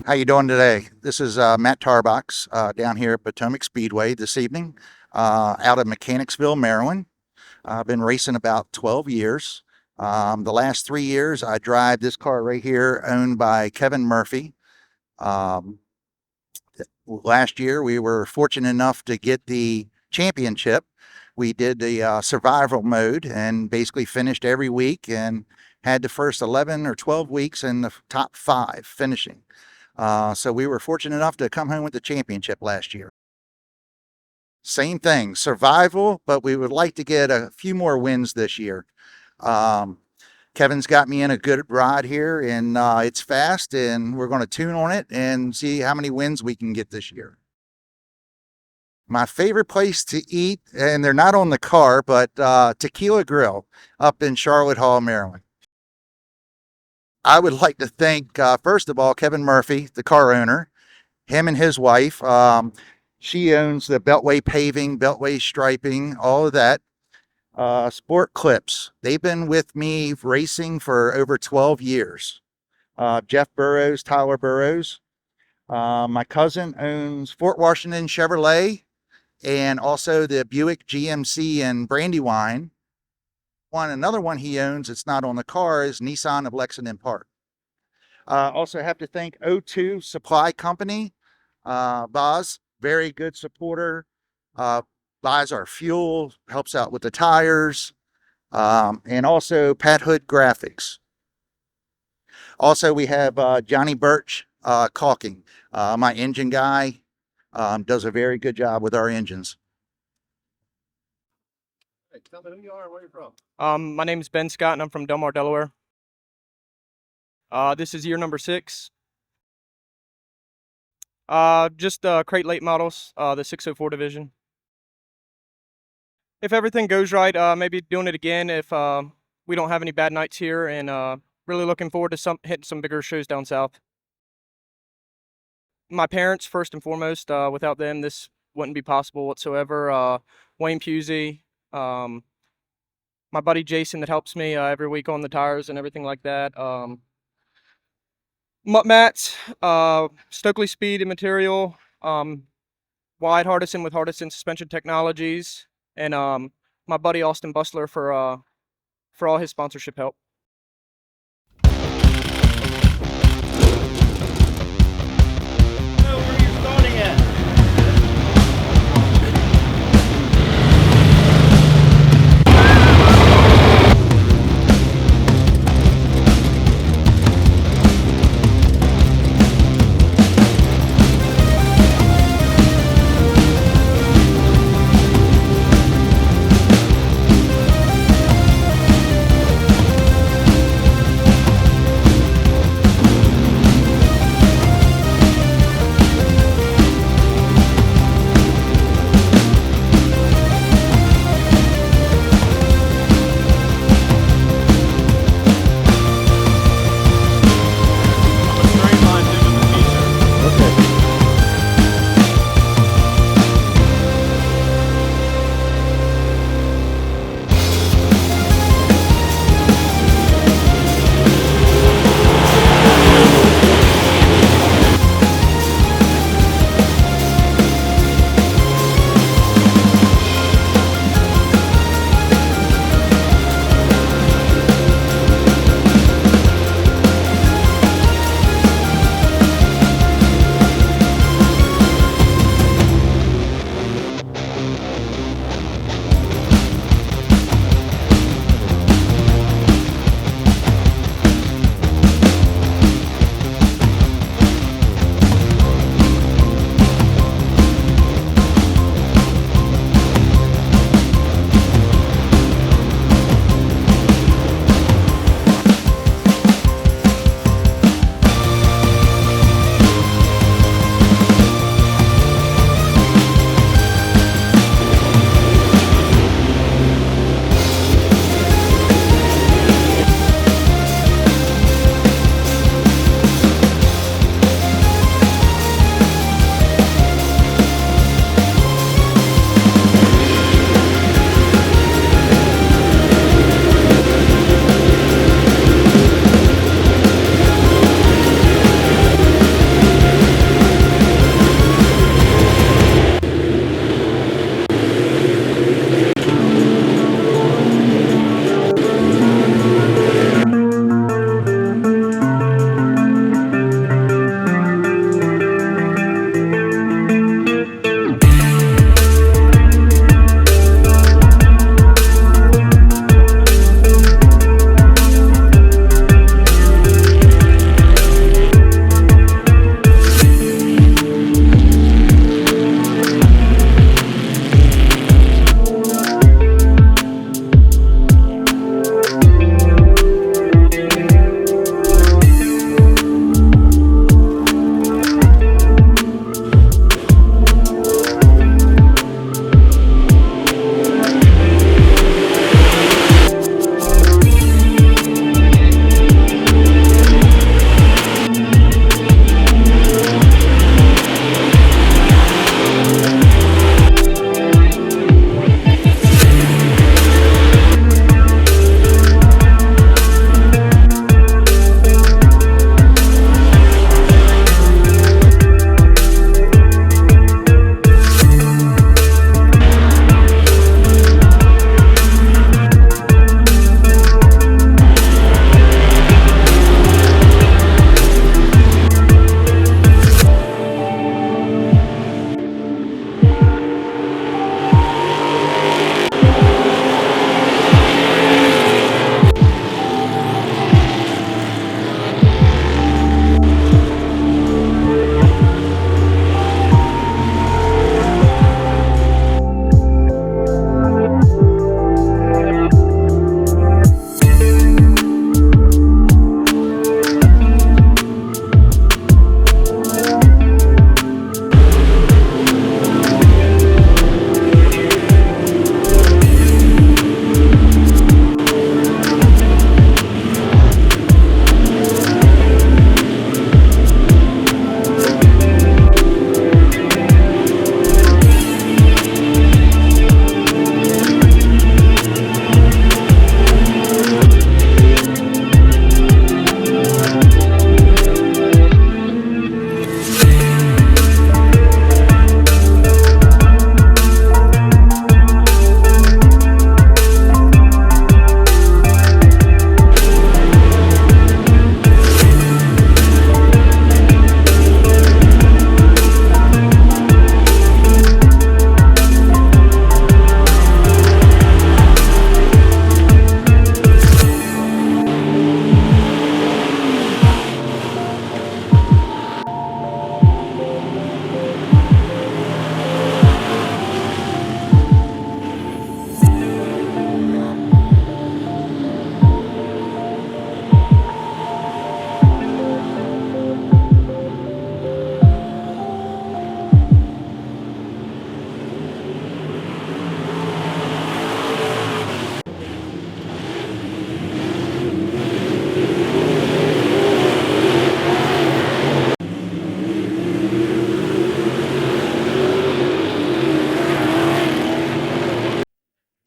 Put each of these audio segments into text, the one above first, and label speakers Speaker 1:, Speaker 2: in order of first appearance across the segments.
Speaker 1: How you doing today? This is Matt Tarbox down here at Potomac Speedway this evening, out of Mechanicsville, Maryland. I've been racing about 12 years. The last 3 years, I drive this car right here, owned by Kevin Murphy. Um, Last year, we were fortunate enough to get the championship. We did the survival mode and basically finished every week and had the first 11 or 12 weeks in the top 5 finishing. So we were fortunate enough to come home with the championship last year. Same thing, survival, but we would like to get a few more wins this year. Um, Kevin's got me in a good ride here, and it's fast, and we're going to tune on it and see how many wins we can get this year. My favorite place to eat, and they're not on the car, but Tequila Grill up in Charlotte Hall, Maryland. I would like to thank, first of all, Kevin Murphy, the car owner, him and his wife. She owns the Beltway paving, Beltway striping, all of that. Sport Clips. They've been with me racing for over 12 years. Jeff Burrows, Tyler Burrows. My cousin owns Fort Washington Chevrolet and also the Buick GMC and Brandywine. Another one he owns, it's not on the car, is Nissan of Lexington Park. Also have to thank O2 Supply Company. Boz, very good supporter. Buys our fuel, helps out with the tires, and also Pat Hood Graphics. Also, we have Johnny Birch caulking. My engine guy does a very good job with our engines.
Speaker 2: Hey, tell me who you are and where you're from.
Speaker 3: My name is Ben Scott, and I'm from Delmar, Delaware. This is year number 6. Just crate late models, the 604 division. If everything goes right, maybe doing it again if we don't have any bad nights here, and really looking forward to hitting some bigger shows down south. My parents, first and foremost. Without them, this wouldn't be possible whatsoever. Wayne Pusey, my buddy Jason that helps me every week on the tires and everything like that. Mutt Mats, Stokely Speed and Material, Wyatt Hardison with Hardison Suspension Technologies, and my buddy Austin Bustler for all his sponsorship help.
Speaker 2: Where are you starting at?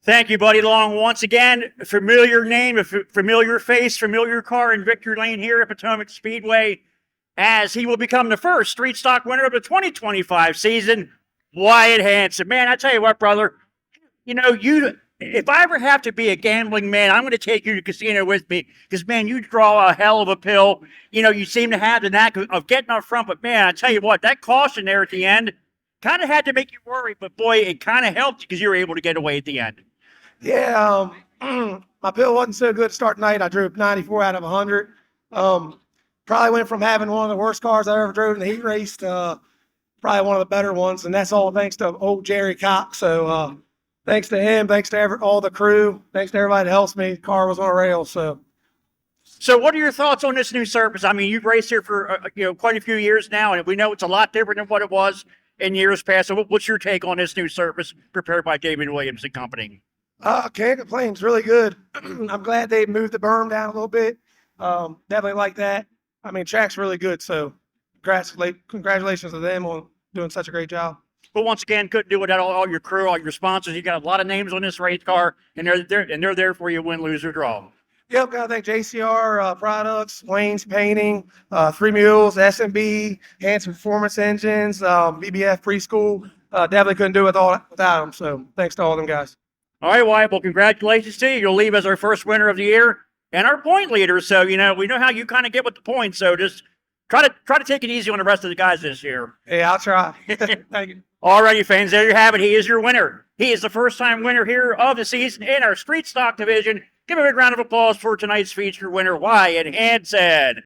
Speaker 2: Thank you, Buddy Long. Once again, familiar name, a familiar face, familiar car in victory lane here at Potomac Speedway, as he will become the first street stock winner of the 2025 season, Wyatt Hanson. Man, I tell you what, brother, if I ever have to be a gambling man, I'm going to take you to casino with me because, man, you draw a hell of a pill. You seem to have the knack of getting up front, but, man, I tell you what, that caution there at the end kind of had to make you worry, but, boy, it kind of helped because you were able to get away at the end.
Speaker 4: Yeah, my pill wasn't so good to start tonight. I drove 94 out of 100. Probably went from having one of the worst cars I ever drove in the heat race to probably one of the better ones, and that's all thanks to old Jerry Cox. So thanks to him, thanks to all the crew, thanks to everybody that helps me. The car was on a rail. So
Speaker 2: what are your thoughts on this new surface? I mean, you've raced here for quite a few years now, and we know it's a lot different than what it was in years past. So what's your take on this new surface prepared by David Williams and company?
Speaker 4: Can't complain. It's really good. I'm glad they moved the berm down a little bit. Definitely like that. I mean, track's really good. So congratulations to them on doing such a great job.
Speaker 2: But once again, couldn't do without all your crew, all your sponsors. You got a lot of names on this race car, and they're there for you, win, lose, or draw.
Speaker 4: Yep, gotta thank JCR Products, Wayne's Painting, Three Mules, SMB, Hanson Performance Engines, BBF Preschool. Definitely couldn't do it without them. So thanks to all them guys.
Speaker 2: All right, Wyatt. Well, congratulations to you. You'll leave as our first winner of the year and our point leader. So, we know how you kind of get with the points. So just try to take it easy on the rest of the guys this year.
Speaker 4: Yeah, I'll try. Thank you.
Speaker 2: All righty, fans. There you have it. He is your winner. He is the first-time winner here of the season in our street stock division. Give a big round of applause for tonight's feature winner, Wyatt Hanson.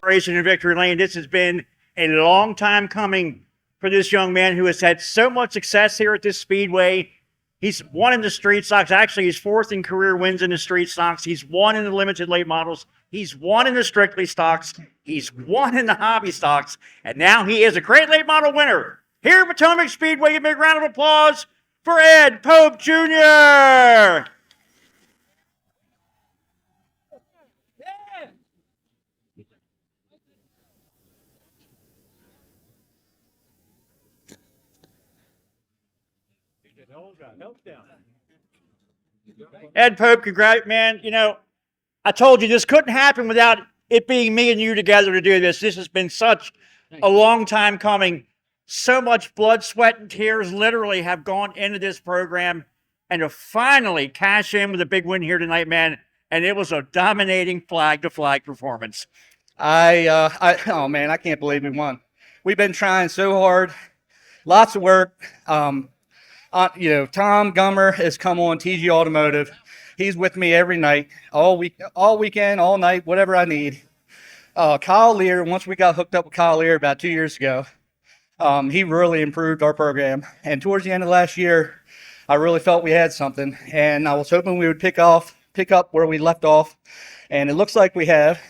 Speaker 2: Racing in victory lane. This has been a long time coming for this young man who has had so much success here at this speedway. He's won in the street stocks. Actually, he's fourth in career wins in the street stocks. He's won in the limited late models. He's won in the strictly stocks. He's won in the hobby stocks. And now he is a great late model winner. Here at Potomac Speedway, a big round of applause for Ed Pope Jr. Ed Pope, man, I told you this couldn't happen without it being me and you together to do this. This has been such a long time coming. So much blood, sweat, and tears literally have gone into this program. And to finally cash in with a big win here tonight, man, and it was a dominating flag-to-flag performance.
Speaker 5: Oh, man, I can't believe we won. We've been trying so hard. Lots of work. Tom Gummer has come on TG Automotive. He's with me every night, all weekend, all night, whatever I need. Kyle Lear, once we got hooked up with Kyle Lear about 2 years ago, he really improved our program. And towards the end of last year, I really felt we had something. And I was hoping we would pick up where we left off. And it looks like we have.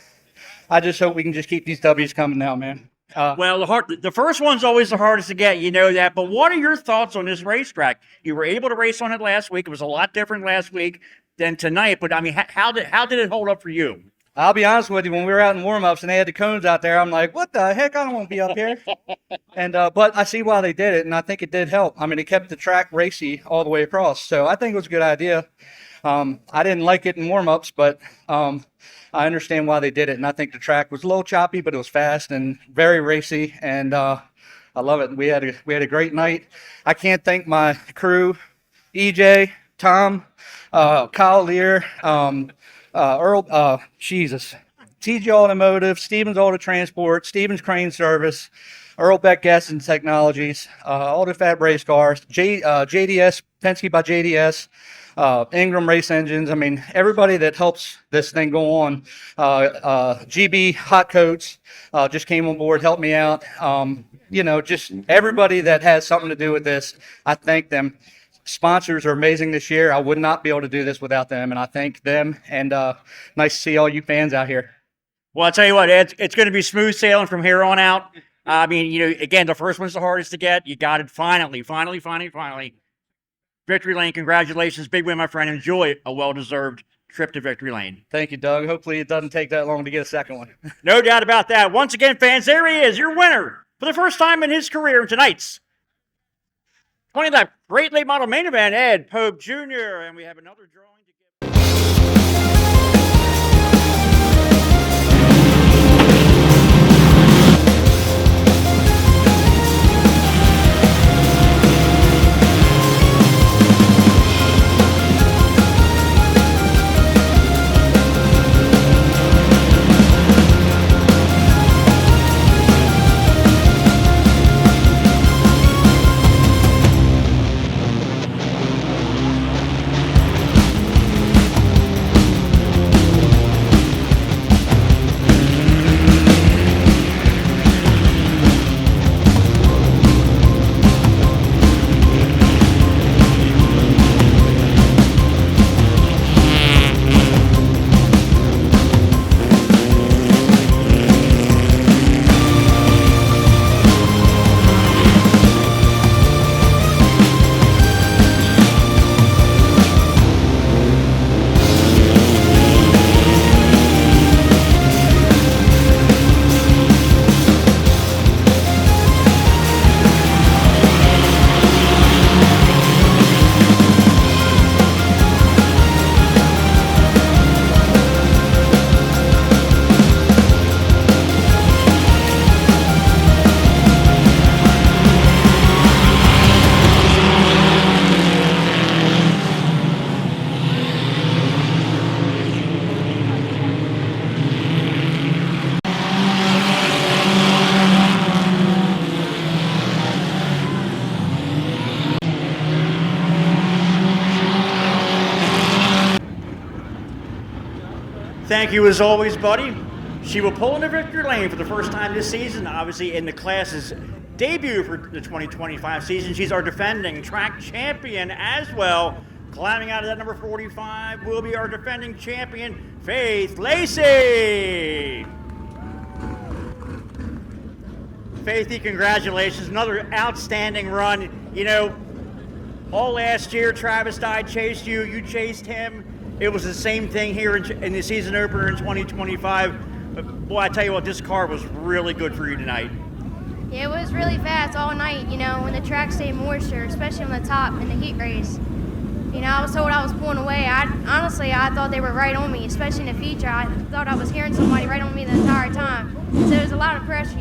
Speaker 5: I just hope we can just keep these W's coming now, man.
Speaker 2: Well, the first one's always the hardest to get, you know that. But what are your thoughts on this racetrack? You were able to race on it last week. It was a lot different last week than tonight. But I mean, how did it hold up for you?
Speaker 5: I'll be honest with you. When we were out in warm-ups and they had the cones out there, I'm like, what the heck? I don't want to be up here. And but I see why they did it, and I think it did help. I mean, it kept the track racy all the way across. So I think it was a good idea. I didn't like it in warm-ups, but I understand why they did it, and I think the track was a little choppy, but it was fast and very racy, and I love it. We had a great night. I can't thank my crew, EJ, Tom, Kyle Lear, Earl, Jesus, TG Automotive, Stevens Auto Transport, Stevens Crane Service, Earl Beck Gas and Technologies, AutoFab Race Cars, JDS, Penske by JDS, Ingram Race Engines. I mean, everybody that helps this thing go on. GB Hot Coats just came on board, helped me out. Just everybody that has something to do with this, I thank them. Sponsors are amazing this year. I would not be able to do this without them, and I thank them. And nice to see all you fans out here.
Speaker 2: Well, I'll tell you what, it's going to be smooth sailing from here on out. I mean, again, the first one's the hardest to get. You got it finally. Victory Lane, congratulations. Big win, my friend. Enjoy a well-deserved trip to Victory Lane.
Speaker 5: Thank you, Doug. Hopefully it doesn't take that long to get a second one.
Speaker 2: No doubt about that. Once again, fans, there he is, your winner for the first time in his career in tonight's 20th Great Late Model Main Event, Ed Pope Jr. And we have another drawing to give. Thank you as always, buddy. She will pull into Victory Lane for the first time this season, obviously in the class's debut for the 2025 season. She's our defending track champion as well. Climbing out of that number 45 will be our defending champion, Faith Lacey. Faithy, congratulations. Another outstanding run. All last year, Travis Dye chased you. You chased him. It was the same thing here in the season opener in 2025. But boy, I tell you what, this car was really good for you tonight.
Speaker 6: Yeah, it was really fast all night, when the track stayed moisture, especially on the top in the heat race. I was told I was pulling away. I thought they were right on me, especially in the feature. I thought I was hearing somebody right on me the entire time. So it was a lot of pressure,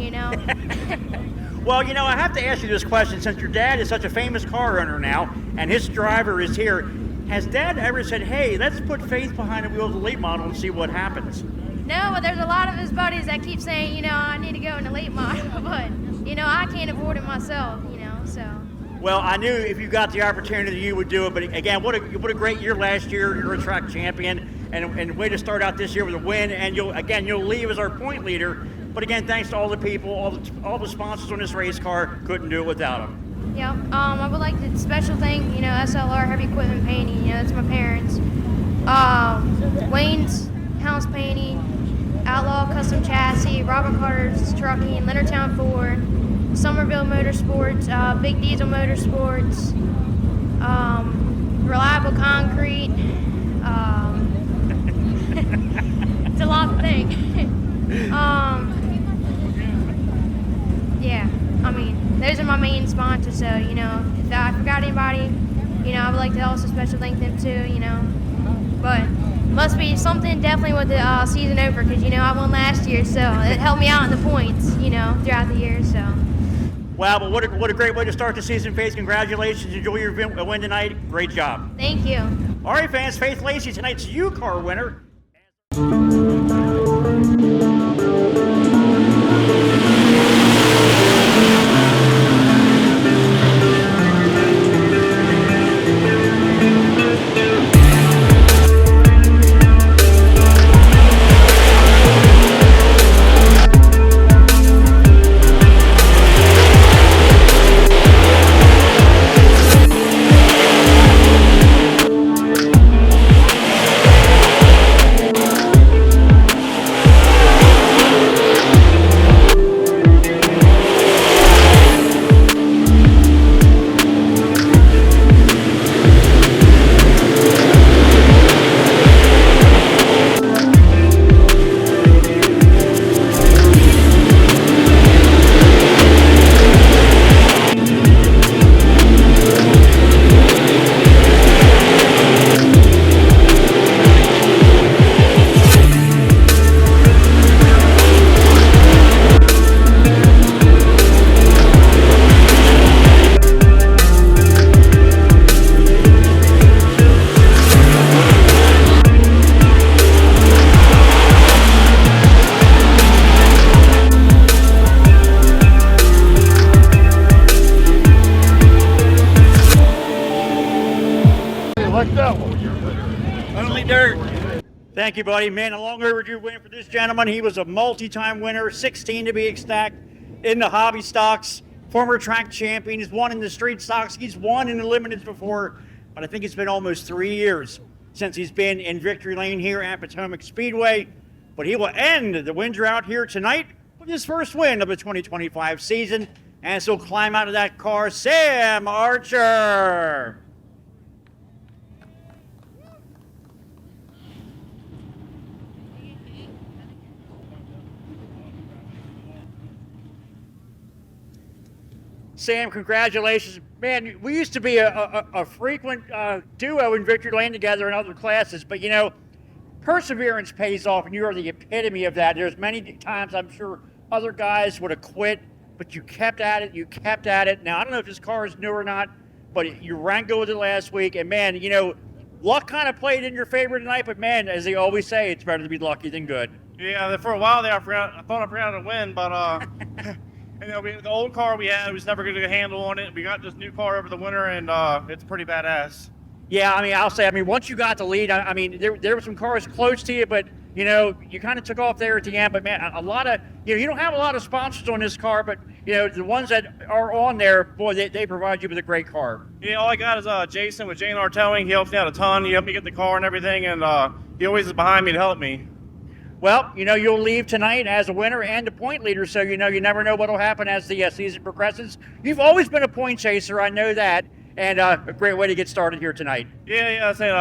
Speaker 2: Well, I have to ask you this question. Since your dad is such a famous car owner now, and his driver is here, has Dad ever said, hey, let's put Faith behind the wheel of the late model and see what happens?
Speaker 6: No, but there's a lot of his buddies that keep saying, I need to go in the late model. But, I can't afford it myself, so.
Speaker 2: Well, I knew if you got the opportunity, you would do it. But again, what a great year last year. You're a track champion, and way to start out this year with a win. And you'll leave as our point leader. But again, thanks to all the people, all the sponsors on this race car. Couldn't do it without them.
Speaker 6: Yeah, I would like to special thank, SLR Heavy Equipment Painting. That's my parents. Wayne's House Painting, Outlaw Custom Chassis, Robert Carter's Trucking, Leonardtown Ford, Somerville Motorsports, Big Diesel Motorsports, Reliable Concrete. It's a lot to think. Yeah, those are my main sponsors. So, if I forgot anybody, I would like to also special thank them too, But must be something definitely with the season opener because, I won last year, so it helped me out in the points, throughout the year, so.
Speaker 2: Wow, but what a great way to start the season, Faith. Congratulations. Enjoy your win tonight. Great job.
Speaker 6: Thank you.
Speaker 2: All right, fans, Faith Lacey, tonight's U-Car winner. Thank you, buddy. Man, a long overdue win for this gentleman. He was a multi-time winner, 16 to be exact, in the hobby stocks. Former track champion. He's won in the street stocks. He's won in the limiteds before, but I think it's been almost 3 years since he's been in victory lane here at Potomac Speedway. But he will end the win drought here tonight with his first win of the 2025 season. And so climb out of that car, Sam Archer. Sam, congratulations. Man, we used to be a frequent duo in victory lane together in other classes, but you know, perseverance pays off, and you are the epitome of that. There's many times I'm sure other guys would have quit, but you kept at it, you kept at it. Now, I don't know if this car is new or not, but you ran good with it last week, and man, you know, luck kind of played in your favor tonight, but man, as they always say, it's better to be lucky than good.
Speaker 7: Yeah, for a while there, I thought I forgot to win, but you know, the old car we had, we was never going to get a handle on it. We got this new car over the winter, and it's pretty badass.
Speaker 2: Yeah, I mean, I'll say, once you got the lead, I mean, there were some cars close to you, but, you know, you kind of took off there at the end. But, man, a lot of, you know, you don't have a lot of sponsors on this car, but, you know, the ones that are on there, boy, they provide you with a great car.
Speaker 7: Yeah, all I got is Jason with J&R Towing. He helps me out a ton. He helped me get the car and everything, and he always is behind me to help me.
Speaker 2: Well, you know, you'll leave tonight as a winner and a point leader, so, you know, you never know what will happen as the season progresses. You've always been a point chaser, I know that, and a great way to get started here tonight.
Speaker 7: Yeah, I said,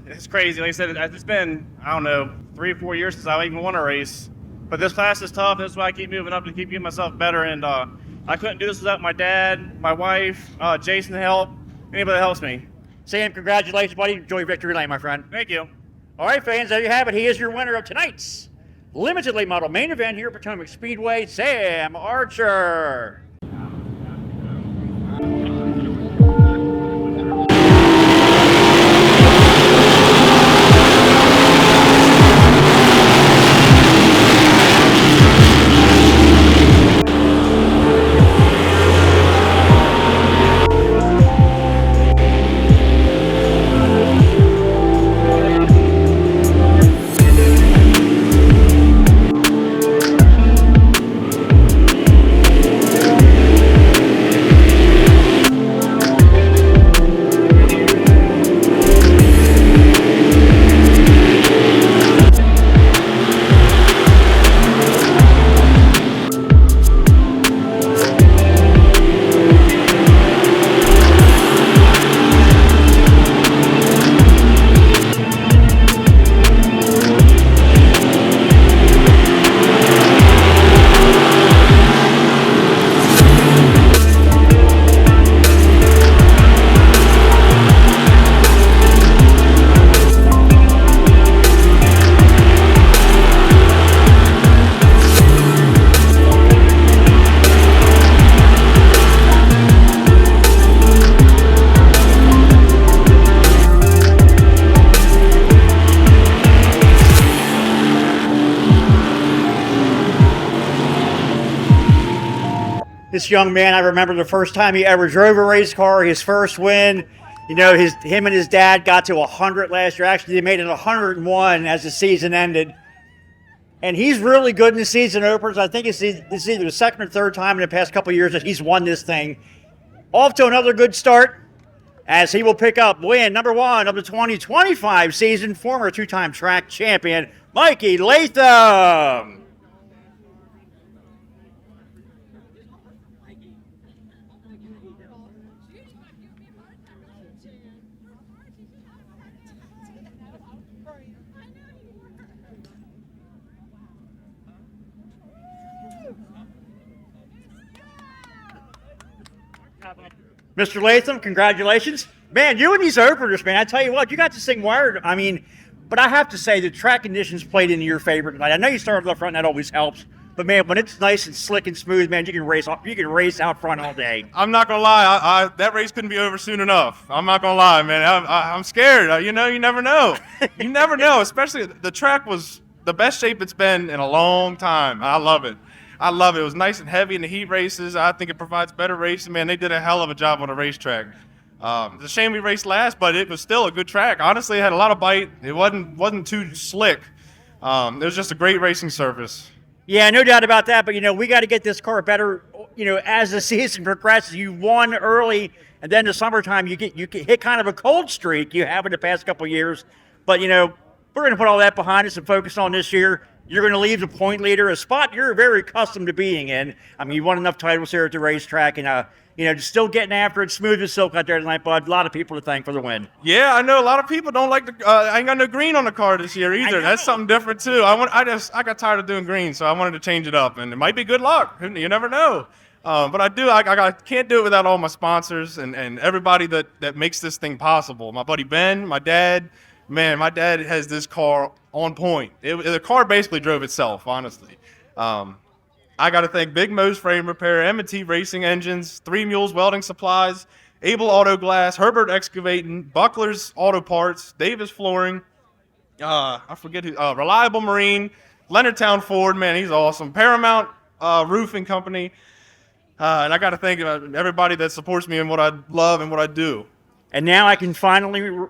Speaker 7: it's crazy. Like I said, it's been, I don't know, 3 or 4 years since I even won a race. But this class is tough. That's why I keep moving up to keep getting myself better, and I couldn't do this without my dad, my wife, Jason to help, anybody that helps me.
Speaker 2: Sam, congratulations, buddy. Enjoy victory lane, my friend.
Speaker 7: Thank you.
Speaker 2: All right, fans, there you have it. He is your winner of tonight's limited late model main event here at Potomac Speedway, Sam Archer. This young man, I remember the first time he ever drove a race car, his first win. You know, him and his dad got to 100 last year. Actually, they made it 101 as the season ended. And he's really good in the season openers. I think this is either the second or third time in the past couple of years that he's won this thing. Off to another good start, as he will pick up win number 1 of the 2025 season, former two-time track champion, Mikey Latham. Mr. Latham, congratulations. Man, you and these openers, man, I tell you what, you got this thing wired. I mean, but I have to say the track conditions played into your favor tonight. I know you started up front, and that always helps. But man, when it's nice and slick and smooth, man, you can race out front all day.
Speaker 7: I'm not gonna lie, that race couldn't be over soon enough. I'm not gonna lie, man. I'm scared. You know, you never know. You never know. Especially the track was the best shape it's been in a long time. I love it. I love it. It was nice and heavy in the heat races. I think it provides better racing. Man, they did a hell of a job on the racetrack. It's a shame we raced last, but it was still a good track. Honestly, it had a lot of bite. It wasn't too slick. It was just a great racing surface.
Speaker 2: Yeah, no doubt about that. But, you know, we got to get this car better, you know, as the season progresses. You won early, and then the summertime you hit kind of a cold streak you have in the past couple of years. But, you know, we're going to put all that behind us and focus on this year. You're going to leave the point leader, a spot you're very accustomed to being in. I mean, you won enough titles here at the racetrack, and, you know, just still getting after it, smooth as silk out there tonight, bud. A lot of people to thank for the win.
Speaker 7: Yeah, I know a lot of people don't like the. I ain't got no green on the car this year either. That's something different too. I got tired of doing green, so I wanted to change it up, and it might be good luck. You never know. But I do. I can't do it without all my sponsors and everybody that makes this thing possible. My buddy Ben, my dad. Man, my dad has this car on point. The car basically drove itself, honestly. I got to thank Big Mo's Frame Repair, M&T Racing Engines, 3 Mules Welding Supplies, Able Auto Glass, Herbert Excavating, Buckler's Auto Parts, Davis Flooring, I forget who, Reliable Marine, Leonardtown Ford, man, he's awesome, Paramount Roofing Company, and I got to thank everybody that supports me in what I love and what I do.
Speaker 2: And now I can finally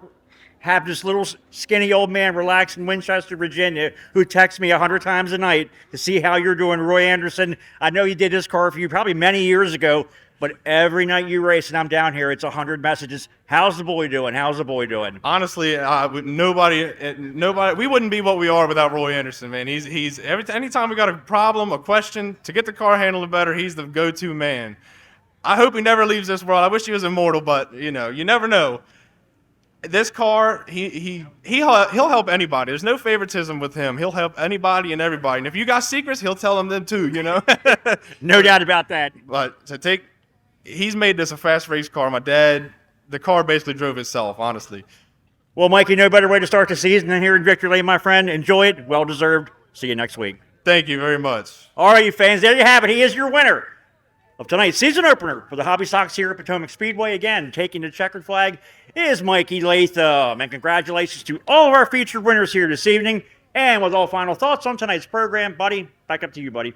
Speaker 2: have this little skinny old man relax in Winchester, Virginia, who texts me 100 times a night to see how you're doing. Roy Anderson, I know he did this car for you probably many years ago, but every night you race and I'm down here, it's 100 messages. How's the boy doing? How's the boy doing?
Speaker 7: Honestly, nobody, we wouldn't be what we are without Roy Anderson, man. He's anytime we got a problem, a question, to get the car handling better, he's the go-to man. I hope he never leaves this world. I wish he was immortal, but you know, you never know. This car, he'll help anybody. There's no favoritism with him. He'll help anybody and everybody. And if you got secrets, he'll tell them too, you know?
Speaker 2: No doubt about that.
Speaker 7: But he's made this a fast race car. My dad, the car basically drove itself, honestly.
Speaker 2: Well, Mikey, no better way to start the season than here in Victory Lane, my friend. Enjoy it. Well deserved. See you next week.
Speaker 7: Thank you very much.
Speaker 2: All right, you fans, there you have it. He is your winner of tonight's season opener for the Hobby Stocks here at Potomac Speedway. Again, taking the checkered flag is Mikey Latham. And congratulations to all of our featured winners here this evening. And with all final thoughts on tonight's program, buddy, back up to you, buddy.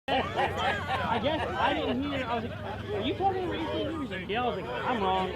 Speaker 8: I guess I didn't hear. I was like, "Are you talking racing?" He was like, "Yeah." I was like, "I'm wrong."